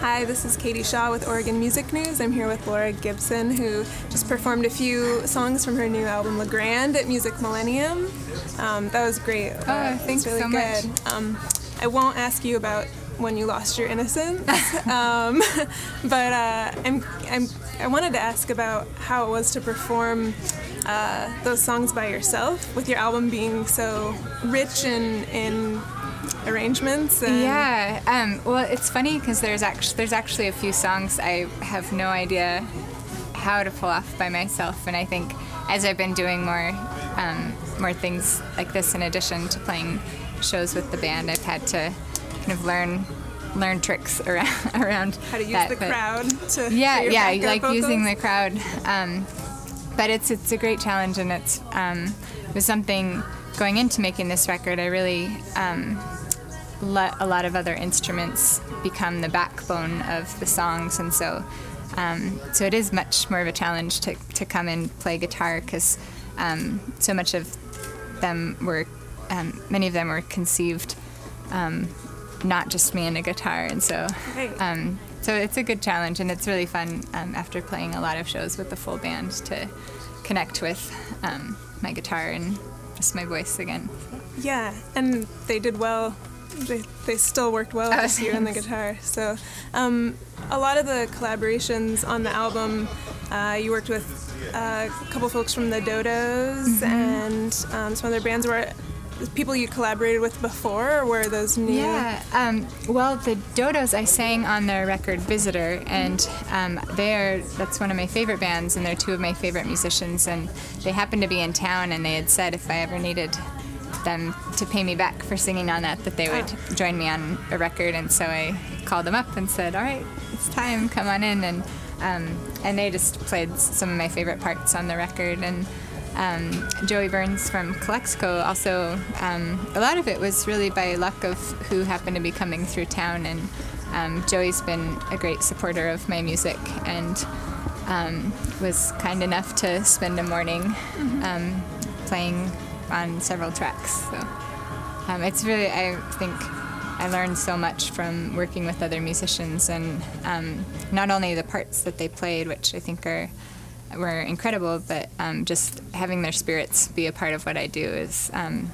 Hi, this is Katie Shaw with Oregon Music News. I'm here with Laura Gibson, who just performed a few songs from her new album Le Grand at Music Millennium. That was great. Thanks really so good. much. I won't ask you about when you lost your innocence, but I wanted to ask about how it was to perform those songs by yourself, with your album being so rich in arrangements. And Yeah. Well, it's funny because there's actually a few songs I have no idea how to pull off by myself, and I think as I've been doing more things like this in addition to playing shows with the band, I've had to kind of learn tricks around how to use that, the crowd to like vocals. using the crowd. But it's a great challenge, and it was something going into making this record. I really let a lot of other instruments become the backbone of the songs, and so it is much more of a challenge to come and play guitar, because so much of them were many of them were conceived not just me and a guitar, and so so it's a good challenge, and it's really fun after playing a lot of shows with the full band to connect with my guitar and just my voice again. Yeah, and they did well. They still worked well with you and the guitar. So a lot of the collaborations on the album, you worked with a couple folks from the Dodos and some other bands. Were people you collaborated with before, or were those new? Yeah, well, the Dodos, I sang on their record Visitor, and that's one of my favorite bands, and they're two of my favorite musicians, and they happened to be in town, and they had said if I ever needed them to pay me back for singing on that they would join me on a record, and so I called them up and said, all right, it's time, come on in, and they just played some of my favorite parts on the record. And Joey Burns from Calexico also, a lot of it was really by luck of who happened to be coming through town, and Joey's been a great supporter of my music, and was kind enough to spend a morning playing on several tracks. So it's really, I think I learned so much from working with other musicians, and not only the parts that they played, which I think were incredible, but just having their spirits be a part of what I do is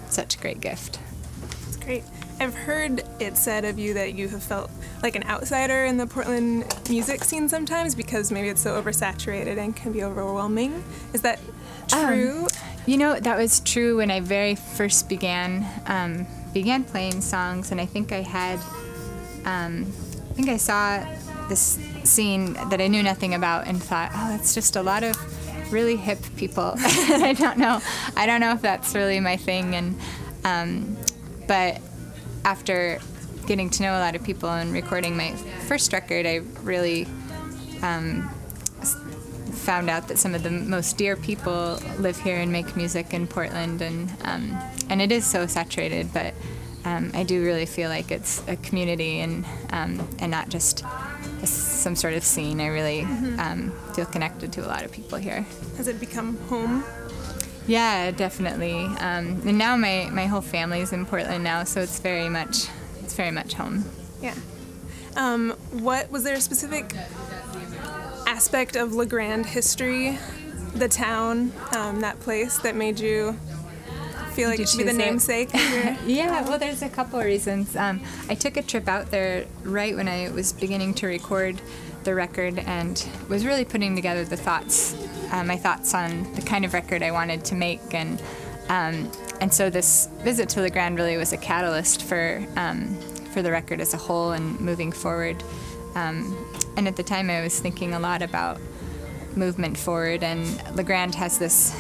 such a great gift. That's great. I've heard it said of you that you have felt like an outsider in the Portland music scene sometimes, because maybe it's so oversaturated and can be overwhelming. Is that true? You know, that was true when I very first began playing songs, and I think I saw this scene that I knew nothing about and thought, oh, it's just a lot of really hip people. I don't know if that's really my thing, and but after getting to know a lot of people and recording my first record, I really found out that some of the most dear people live here and make music in Portland, and it is so saturated, but I do really feel like it's a community and not just some sort of scene. I really feel connected to a lot of people here. Has it become home? Yeah, definitely. And now my whole family's in Portland now, so it's very much home. Yeah. What was there a specific aspect of Le Grand history, the town, that place, that made you feel like it should be the namesake? Yeah, well, there's a couple of reasons. I took a trip out there right when I was beginning to record the record, and was really putting together the thoughts, my thoughts on the kind of record I wanted to make, and so this visit to Le Grand really was a catalyst for the record as a whole and moving forward. And at the time, I was thinking a lot about movement forward, and Le Grand has this.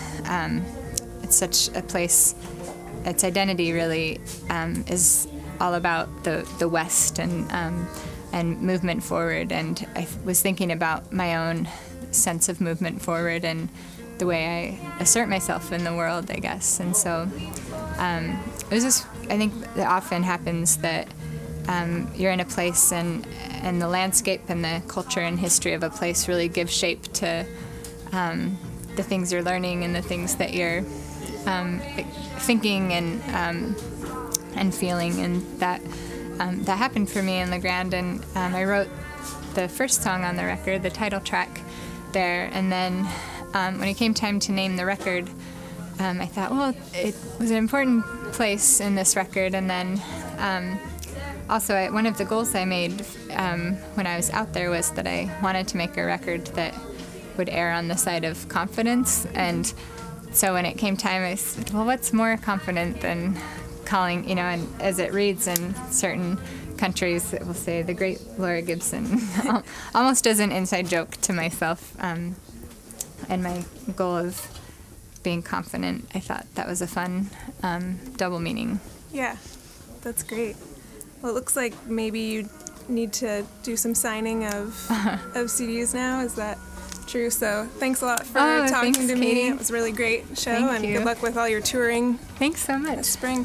It's such a place. Its identity really is all about the West and movement forward. And I was thinking about my own sense of movement forward and the way I assert myself in the world, I guess. And so it was just. I think it often happens that you're in a place, and the landscape and the culture and history of a place really give shape to the things you're learning and the things that you're thinking and feeling, and that happened for me in Le Grand. And I wrote the first song on the record, the title track there. And then when it came time to name the record, I thought, well, it was an important place in this record. And then also, one of the goals I made when I was out there was that I wanted to make a record that would err on the side of confidence. And so when it came time, I said, well, what's more confident than calling, you know, and as it reads in certain countries, it will say the great Laura Gibson, almost as an inside joke to myself. And my goal of being confident, I thought that was a fun double meaning. Yeah, that's great. Well, it looks like maybe you need to do some signing of CDs now. Is that true? So thanks a lot for talking to me. Katie. It was a really great show, Thank and you. good luck with all your touring. Thanks so much. This spring.